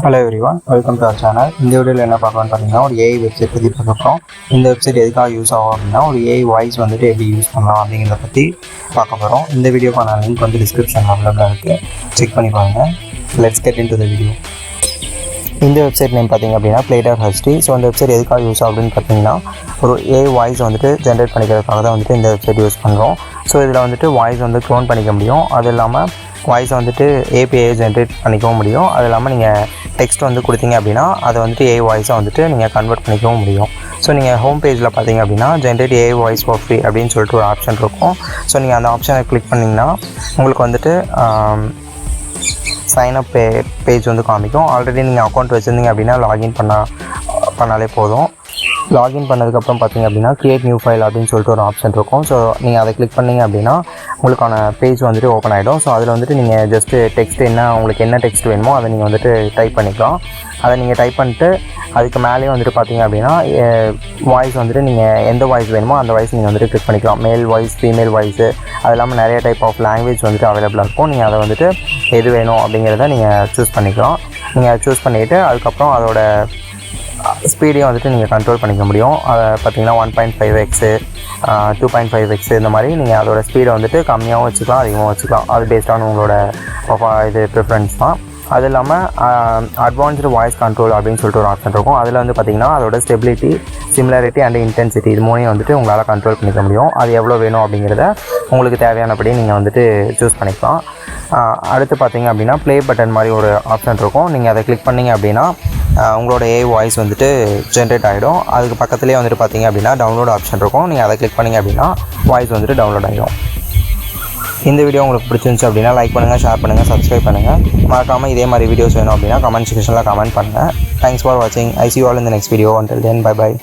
Hello everyone, welcome to our channel. இந்த வீடியோவில் என்ன பார்க்கலாம்னு பார்த்தீங்கன்னா, ஒரு ஏஐ வெப்சைட் பற்றி பார்க்குறோம். இந்த வெப்சைட் எதுக்காக யூஸ் ஆகும் அப்படின்னா, ஒரு ஏஐ வாய்ஸ் வந்துட்டு எப்படி யூஸ் பண்ணலாம் அப்படிங்கிறத பற்றி பார்க்க போகிறோம். இந்த வீடியோக்கான லிங்க் வந்து டிஸ்கிரிப்ஷனில் அவைலபிளாக இருக்குது, செக் பண்ணி பாருங்கள். Let's get into the video. இந்த வெப்சைட் நேம் பார்த்திங்க அப்படின்னா Play.ht. ஸோ அந்த வெப்சைட் எதுக்காக யூஸ் ஆகும் அப்படின்னு பார்த்தீங்கன்னா, ஒரு ஏஐ வாய்ஸ் வந்துட்டு ஜென்ரேட் பண்ணிக்கிறதுக்காக தான் வந்துட்டு இந்த வெப்சைட் யூஸ் பண்ணுறோம். ஸோ இதில் வந்துட்டு வாய்ஸ் வந்து க்ளோன் பண்ணிக்க முடியும். அது இல்லாமல் வாய்ஸை வந்துட்டு ஏபிஐ ஜென்ரேட் பண்ணிக்கவும் முடியும். அது இல்லாமல் நீங்கள் டெக்ஸ்ட் வந்து கொடுத்தீங்க அப்படின்னா அதை வந்துட்டு ஏஐ வாய்ஸை வந்துட்டு நீங்கள் கன்வெர்ட் பண்ணிக்கவும் முடியும். ஸோ நீங்கள் ஹோம் பேஜில் பார்த்தீங்க அப்படின்னா generate AI voice for free அப்படின்னு சொல்லிட்டு ஒரு ஆப்ஷன் இருக்கும். ஸோ நீங்கள் அந்த ஆப்ஷனை கிளிக் பண்ணிங்கன்னா உங்களுக்கு வந்துட்டு சைன்அப் பேஜ் வந்து காமிக்கும். ஆல்ரெடி நீங்கள் அக்கௌண்ட் வச்சுருந்தீங்க அப்படின்னா லாகின் பண்ணாலே போதும். லாகின் பண்ணதுக்கப்புறம் பார்த்தீங்க அப்படின்னா கிரியேட் நியூ ஃபைல் அப்படின்னு சொல்லிட்டு ஒரு ஆப்ஷன் இருக்கும். ஸோ நீங்கள் அதை கிளிக் பண்ணிங்க அப்படின்னா உங்களுக்கான பேஜ் வந்துட்டு ஓப்பன் ஆகிடும். ஸோ அதில் வந்துட்டு நீங்கள் ஜஸ்ட்டு டெக்ஸ்ட் உங்களுக்கு என்ன டெக்ஸ்ட் வேணுமோ அதை நீங்கள் வந்துட்டு டைப் பண்ணிக்கலாம். அதை நீங்கள் டைப் பண்ணிட்டு அதுக்கு மேலேயே வந்துட்டு பார்த்தீங்க அப்படின்னா வாய்ஸ் வந்துட்டு நீங்கள் எந்த வாய்ஸ் வேணுமோ அந்த வாய்ஸ் நீங்கள் வந்துட்டு கிளிக் பண்ணிக்கலாம். மேல் வாய்ஸ், ஃபீமேல் வாய்ஸு, அது இல்லாமல் நிறைய டைப் ஆஃப் லாங்குவேஜ் வந்துட்டு அவைலபிளாக இருக்கும். நீங்கள் அதை வந்துட்டு எது வேணும் அப்படிங்கிறத நீங்கள் சூஸ் பண்ணிக்கலாம். நீங்கள் சூஸ் பண்ணிவிட்டு அதுக்கப்புறம் அதோட ஸ்பீடையும் வந்துட்டு நீங்கள் கண்ட்ரோல் பண்ணிக்க முடியும். அதை பார்த்தீங்கன்னா 1.5x 2.5x இந்த மாதிரி நீங்கள் அதோட ஸ்பீடை வந்துட்டு கம்மியாகவும் வச்சுக்கலாம், அதிகமாக வச்சுக்கலாம். அது பேஸ்டான உங்களோட ப்ரிஃபரன்ஸ் தான். அது இல்லாமல் அட்வான்ஸ்டு வாய்ஸ் கண்ட்ரோல் அப்படின்னு சொல்லிட்டு ஒரு ஆப்ஷன் இருக்கும். அதில் வந்து பார்த்திங்கன்னா அதோட ஸ்டெபிலிட்டி, சிமிலாரிட்டி அண்ட் இன்டென்சிட்டி இது மூணையும் வந்துட்டு உங்களால் கண்ட்ரோல் பண்ணிக்க முடியும். அது எவ்வளோ வேணும் அப்படிங்கிறத உங்களுக்கு தேவையானபடி நீங்கள் வந்துட்டு சூஸ் பண்ணிக்கலாம். அடுத்து பார்த்திங்க அப்படின்னா ப்ளே பட்டன் மாதிரி ஒரு ஆப்ஷன் இருக்கும். நீங்கள் அதை கிளிக் பண்ணிங்க அப்படின்னா உங்களோட ஏஐ வாய்ஸ் வந்துட்டு ஜென்ரேட் ஆகிடும். அதுக்கு பக்கத்துலேயே வந்துட்டு பார்த்திங்க அப்படின்னா டவுன்லோட் ஆப்ஷன் இருக்கும். நீங்கள் அதை கிளிக் பண்ணிங்க அப்படின்னா வாய்ஸ் வந்துட்டு டவுன்லோட் ஆகிடும். இந்த வீடியோ உங்களுக்கு பிடிச்சிருந்துச்சு அப்படின்னா லைக் பண்ணுங்கள், ஷேர் பண்ணுங்கள், சப்ஸ்கிரைப் பண்ணுங்கள். மறக்காமல் இதே மாதிரி வீடியோஸ் வேணும் அப்படின்னா கமெண்ட் செக்ஷனில் கமெண்ட் பண்ணுங்கள். தேங்க்ஸ் ஃபார் வாட்சிங். ஐ see you all in the next video. Until then, bye bye.